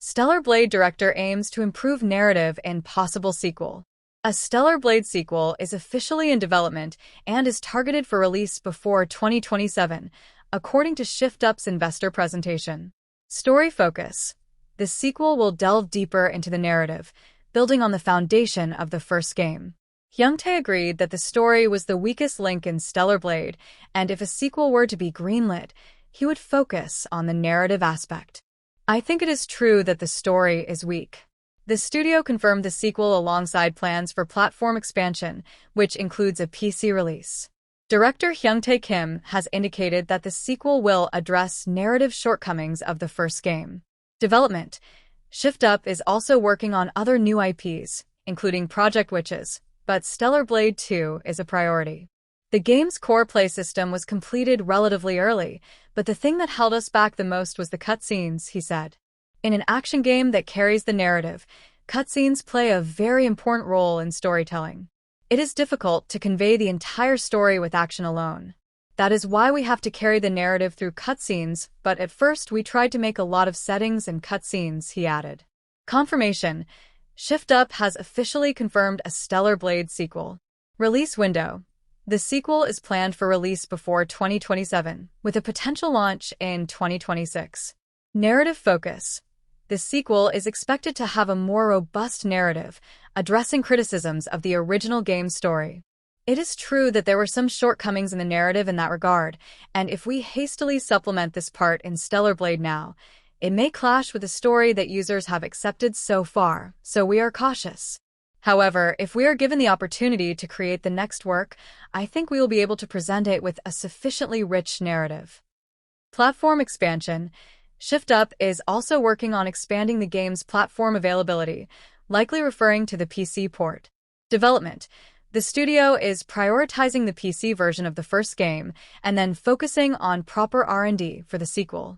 Stellar Blade director aims to improve narrative in possible sequel. A Stellar Blade sequel is officially in development and is targeted for release before 2027, according to Shift Up's investor presentation. Story focus. The sequel will delve deeper into the narrative, building on the foundation of the first game. Hyung-tae agreed that the story was the weakest link in Stellar Blade, and if a sequel were to be greenlit, he would focus on the narrative aspect. I think it is true that the story is weak. The studio confirmed the sequel alongside plans for platform expansion, which includes a PC release. Director Hyung-tae Kim has indicated that the sequel will address narrative shortcomings of the first game. Development. Shift Up is also working on other new IPs, including Project Witches, but Stellar Blade 2 is a priority. The game's core play system was completed relatively early, but the thing that held us back the most was the cutscenes, he said. In an action game that carries the narrative, cutscenes play a very important role in storytelling. It is difficult to convey the entire story with action alone. That is why we have to carry the narrative through cutscenes, but at first we tried to make a lot of settings and cutscenes, he added. Confirmation. Shift Up has officially confirmed a Stellar Blade sequel. Release window. The sequel is planned for release before 2027, with a potential launch in 2026. Narrative focus. The sequel is expected to have a more robust narrative, addressing criticisms of the original game's story. It is true that there were some shortcomings in the narrative in that regard, and if we hastily supplement this part in Stellar Blade now, it may clash with the story that users have accepted so far, so we are cautious. However, if we are given the opportunity to create the next work, I think we will be able to present it with a sufficiently rich narrative. Platform expansion. Shift Up is also working on expanding the game's platform availability, likely referring to the PC port. Development. The studio is prioritizing the PC version of the first game and then focusing on proper R&D for the sequel.